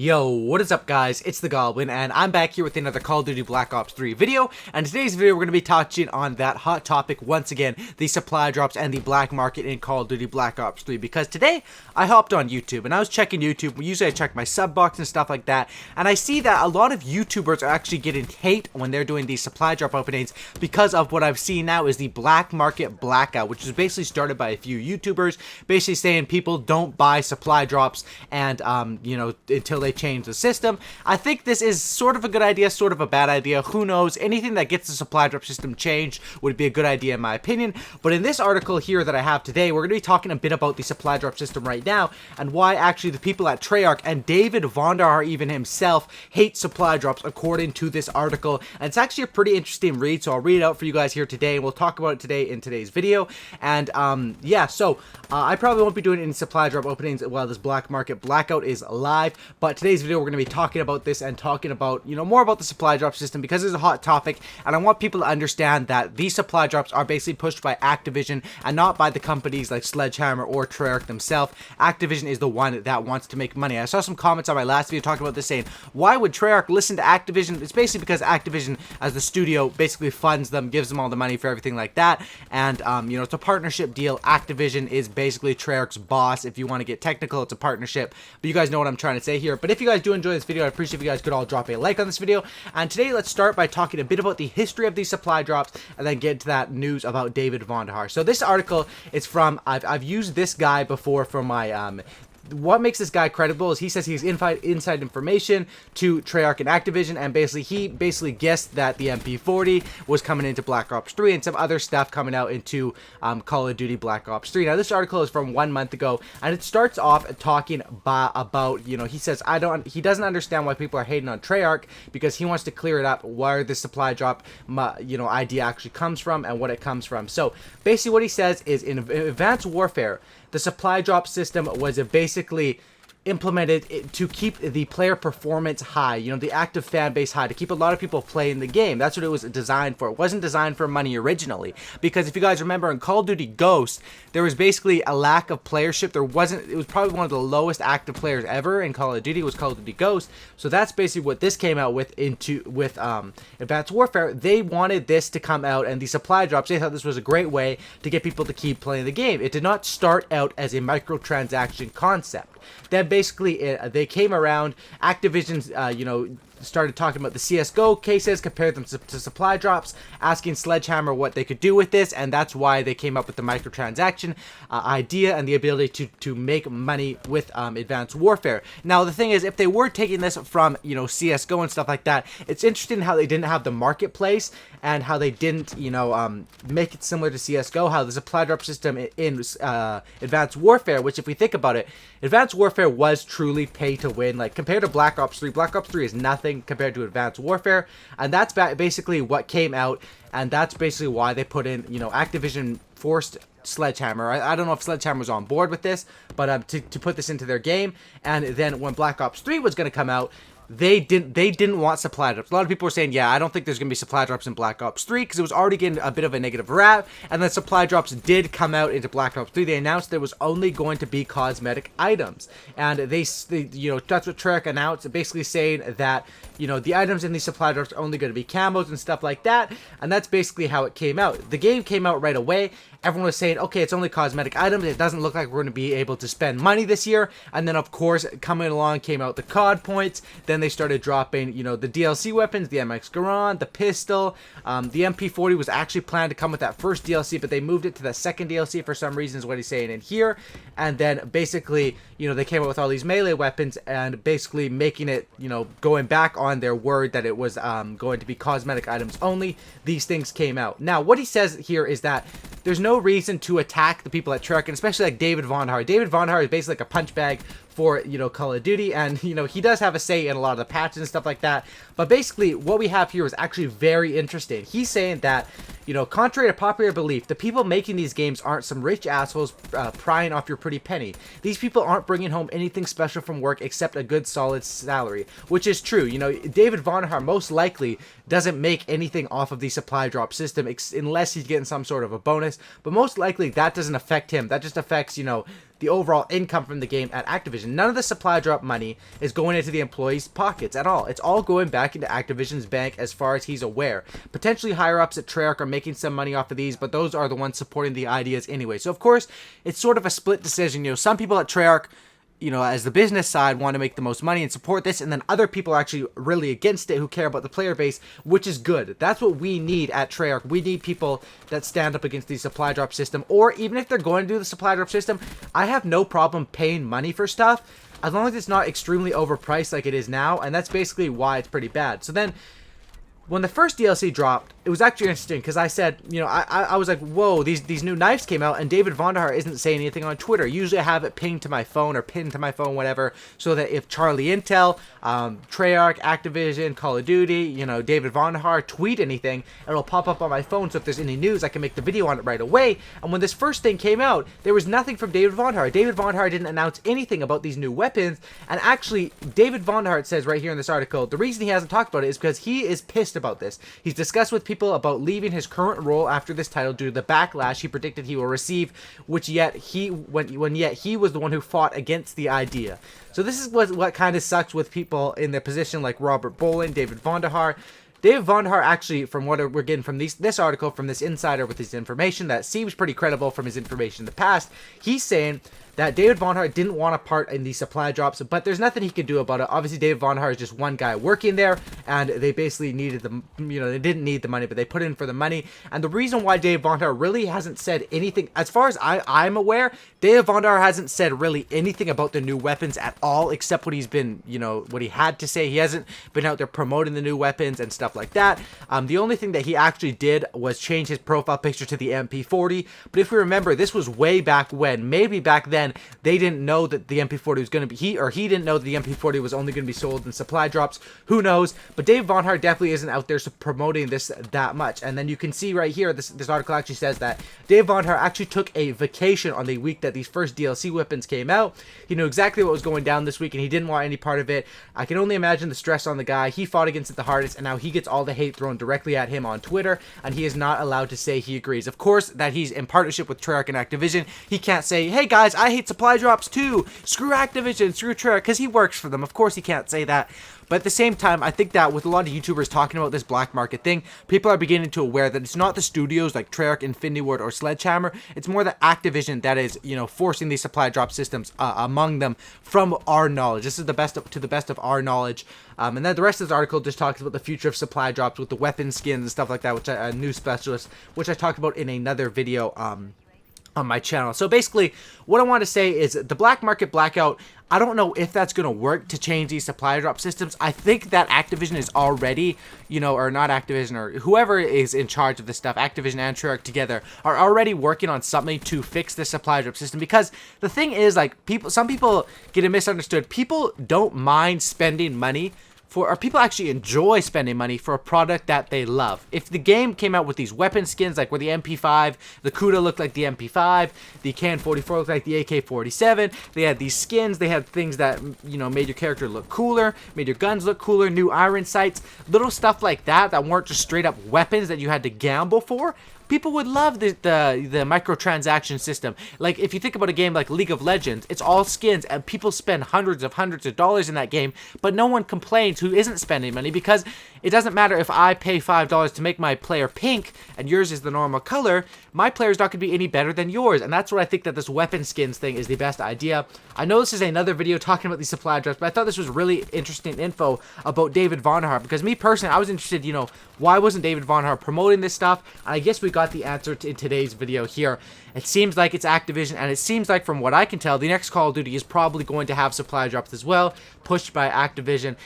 Yo, what is up guys, it's the Goblin, and I'm back here with another Call of Duty Black Ops 3 video, and in today's video we're going to be touching on that hot topic once again, the supply drops and the black market in Call of Duty Black Ops 3, because today I hopped on YouTube, and I was checking YouTube. Usually I check my sub box and stuff like that, and I see that a lot of YouTubers are actually getting hate when they're doing these supply drop openings because of what I've seen now is the black market blackout, which is basically started by a few YouTubers, basically saying people don't buy supply drops and, until they change the system. I think this is sort of a good idea, sort of a bad idea. Who knows? Anything that gets the supply drop system changed would be a good idea in my opinion. But in this article here that I have today, we're going to be talking a bit about the supply drop system right now and why actually the people at Treyarch and David Vonderhaar even himself hate supply drops according to this article. And it's actually a pretty interesting read, so I'll read it out for you guys here today and we'll talk about it today in today's video. And I probably won't be doing any supply drop openings while this black market blackout is live, but today's video we're going to be talking about this and talking about, more about the supply drop system because it's a hot topic, and I want people to understand that these supply drops are basically pushed by Activision and not by the companies like Sledgehammer or Treyarch themselves. Activision is the one that wants to make money. I saw some comments on my last video talking about this saying, why would Treyarch listen to Activision? It's basically because Activision as the studio basically funds them, gives them all the money for everything like that, and it's a partnership deal. Activision is basically Treyarch's boss. If you want to get technical, it's a partnership, but you guys know what I'm trying to say here. But if you guys do enjoy this video, I'd appreciate if you guys could all drop a like on this video. And today let's start by talking a bit about the history of these supply drops and then get to that news about David Vonderhaar. So this article is from, I've used this guy before for my what makes this guy credible is he says he's inside information to Treyarch and Activision, and he guessed that the MP40 was coming into Black Ops 3 and some other stuff coming out into Call of Duty Black Ops 3. Now this article is from 1 month ago, and it starts off talking about, he says he doesn't understand why people are hating on Treyarch because he wants to clear it up where the supply drop idea actually comes from and what it comes from. So basically what he says is in Advanced Warfare, the supply drop system was basically implemented to keep the player performance high, the active fan base high, to keep a lot of people playing the game. That's what it was designed for. It wasn't designed for money originally, because if you guys remember in Call of Duty Ghost, there was basically a lack of playership. It was probably one of the lowest active players ever in Call of Duty was Call of Duty Ghost. So that's basically what this came out with Advanced Warfare. They wanted this to come out, and the supply drops, they thought this was a great way to get people to keep playing the game. It did not start out as a microtransaction concept. Then basically they came around, Activision, started talking about the CSGO cases, compared them to supply drops, asking Sledgehammer what they could do with this, and that's why they came up with the microtransaction idea and the ability to make money with Advanced Warfare. Now the thing is, if they were taking this from CSGO and stuff like that, it's interesting how they didn't have the marketplace and how they didn't make it similar to CSGO, how the supply drop system in Advanced Warfare, which if we think about it, Advanced Warfare was truly pay to win. Like compared to Black Ops 3, Black Ops 3 is nothing compared to Advanced Warfare, and that's basically what came out, and that's basically why they put in, Activision forced Sledgehammer. I don't know if Sledgehammer was on board with this, but to put this into their game. And then when Black Ops 3 was going to come out, they didn't want supply drops. A lot of people were saying, yeah, I don't think there's going to be supply drops in Black Ops 3 because it was already getting a bit of a negative rap, and then supply drops did come out into Black Ops 3. They announced there was only going to be cosmetic items, and they that's what Treyarch announced, basically saying that, the items in these supply drops are only going to be camos and stuff like that, and that's basically how it came out. The game came out right away. Everyone was saying, okay, it's only cosmetic items. It doesn't look like we're going to be able to spend money this year. And then, of course, coming along came out the COD points. Then they started dropping, the DLC weapons, the MX Garand, the pistol. The MP40 was actually planned to come with that first DLC, but they moved it to the second DLC for some reason, is what he's saying in here. And then, basically, they came out with all these melee weapons and basically making it, going back on their word that it was going to be cosmetic items only. These things came out. Now, what he says here is that there's no reason to attack the people at Treyarch, and especially like David Vonderhaar. David Vonderhaar is basically like a punch bag for, Call of Duty, and, he does have a say in a lot of the patches and stuff like that. But basically, what we have here is actually very interesting. He's saying that, contrary to popular belief, the people making these games aren't some rich assholes prying off your pretty penny. These people aren't bringing home anything special from work except a good solid salary, which is true. David Vonderhaar most likely doesn't make anything off of the supply drop system unless he's getting some sort of a bonus, but most likely that doesn't affect him. That just affects, the overall income from the game at Activision. None of the supply drop money is going into the employees' pockets at all. It's all going back into Activision's bank as far as he's aware. Potentially higher ups at Treyarch are making some money off of these, but those are the ones supporting the ideas anyway. So of course, it's sort of a split decision. You know, some people at Treyarch, you know, as the business side, want to make the most money and support this, and then other people are actually really against it who care about the player base, which is good. That's what we need at Treyarch. We need people that stand up against the supply drop system, or even if they're going to do the supply drop system, I have no problem paying money for stuff, as long as it's not extremely overpriced like it is now, and that's basically why it's pretty bad. So then, when the first DLC dropped, it was actually interesting because I said, you know, I was like, whoa, these new knives came out, and David Vonderhaar isn't saying anything on Twitter. Usually I have it pinged to my phone or pinned to my phone, whatever, so that if Charlie Intel, Treyarch, Activision, Call of Duty, you know, David Vonderhaar tweet anything, it'll pop up on my phone, so if there's any news, I can make the video on it right away. And when this first thing came out, there was nothing from David Vonderhaar. David Vonderhaar didn't announce anything about these new weapons, and actually, David Vonderhaar, it says right here in this article, the reason he hasn't talked about it is because he is pissed about this. He's discussed with people about leaving his current role after this title due to the backlash he predicted he will receive, which yet he was the one who fought against the idea. So this is what kind of sucks with people in their position like Robert Bolin, David Vonderhaar. David Vonderhaar actually, from what we're getting from this article, from this insider with his information that seems pretty credible from his information in the past, he's saying that David Vonderhaar didn't want a part in these supply drops, but there's nothing he could do about it. Obviously, David Vonderhaar is just one guy working there, and they basically needed the, you know, they didn't need the money, but they put in for the money. And the reason why David Vonderhaar really hasn't said anything, as far as I'm aware, David Vonderhaar hasn't said really anything about the new weapons at all, except what he's been, you know, what he had to say. He hasn't been out there promoting the new weapons and stuff like that. The only thing that he actually did was change his profile picture to the MP40. But if we remember, this was way back when, maybe back then, they didn't know that the MP40 was going to be, he didn't know that the MP40 was only going to be sold in supply drops. Who knows? But Dave Vonderhaar definitely isn't out there promoting this that much. And then you can see right here, this article actually says that Dave Vonderhaar actually took a vacation on the week that these first DLC weapons came out. He knew exactly what was going down this week, and he didn't want any part of it. I can only imagine the stress on the guy. He fought against it the hardest, and now he gets all the hate thrown directly at him on Twitter, and he is not allowed to say he agrees. Of course, that he's in partnership with Treyarch and Activision. He can't say, hey guys, I hate supply drops too. Screw Activision, screw Treyarch, because he works for them. Of course he can't say that. But at the same time, I think that with a lot of YouTubers talking about this black market thing, people are beginning to aware that it's not the studios like Treyarch, Infinity Ward, or Sledgehammer. It's more the Activision that is, you know, forcing these supply drop systems among them from our knowledge. This is the best to the best of our knowledge. And then the rest of this article just talks about the future of supply drops with the weapon skins and stuff like that, which a new specialist, which I talked about in another video on my channel. So basically, what I want to say is the black market blackout, I don't know if that's going to work to change these supply drop systems. I think that Activision is already, you know, or not Activision, or whoever is in charge of this stuff, Activision and Treyarch together, are already working on something to fix the supply drop system. Because the thing is, like, some people get it misunderstood. People don't mind spending money or people actually enjoy spending money for a product that they love. If the game came out with these weapon skins, like where the MP5, the Kuda looked like the MP5, the KN-44 looked like the AK-47, they had these skins, they had things that, you know, made your character look cooler, made your guns look cooler, new iron sights, little stuff like that that weren't just straight up weapons that you had to gamble for. People would love the microtransaction system. Like, if you think about a game like League of Legends, it's all skins, and people spend hundreds of dollars in that game, but no one complains who isn't spending money, because it doesn't matter if I pay $5 to make my player pink, and yours is the normal color, my player's not going to be any better than yours, and that's what I think that this weapon skins thing is the best idea. I know this is another video talking about these supply drops, but I thought this was really interesting info about David Vonderhaar, because me personally, I was interested, you know, why wasn't David Vonderhaar promoting this stuff? And I guess we got the answer in today's video here. It seems like it's Activision, and it seems like, from what I can tell, the next Call of Duty is probably going to have supply drops as well, pushed by Activision.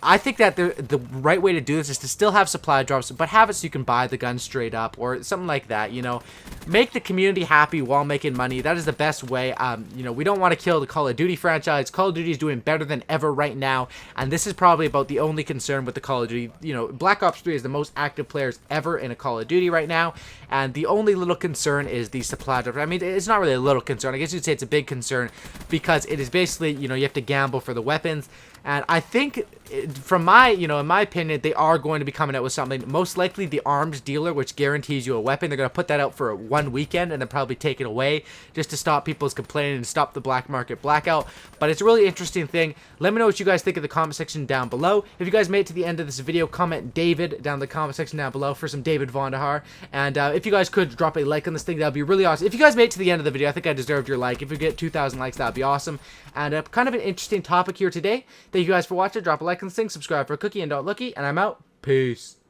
I think that the right way to do this is to still have supply drops, but have it so you can buy the gun straight up or something like that, you know. Make the community happy while making money. That is the best way. You know, we don't want to kill the Call of Duty franchise. Call of Duty is doing better than ever right now, and this is probably about the only concern with the Call of Duty. You know, Black Ops 3 is the most active players ever in a Call of Duty right now, and the only little concern is the supply drops. I mean, it's not really a little concern. I guess you'd say it's a big concern, because it is basically, you know, you have to gamble for the weapons. And I think, from my, in my opinion, they are going to be coming out with something. Most likely the arms dealer, which guarantees you a weapon. They're going to put that out for one weekend and then probably take it away just to stop people's complaining and stop the black market blackout. But it's a really interesting thing. Let me know what you guys think in the comment section down below. If you guys made it to the end of this video, comment David down in the comment section down below for some David Vonderhaar. And if you guys could drop a like on this thing, that would be really awesome. If you guys made it to the end of the video, I think I deserved your like. If we get 2,000 likes, that would be awesome. And kind of an interesting topic here today. Thank you guys for watching. Drop a like on this thing, subscribe for a cookie, and don't looky. And I'm out. Peace.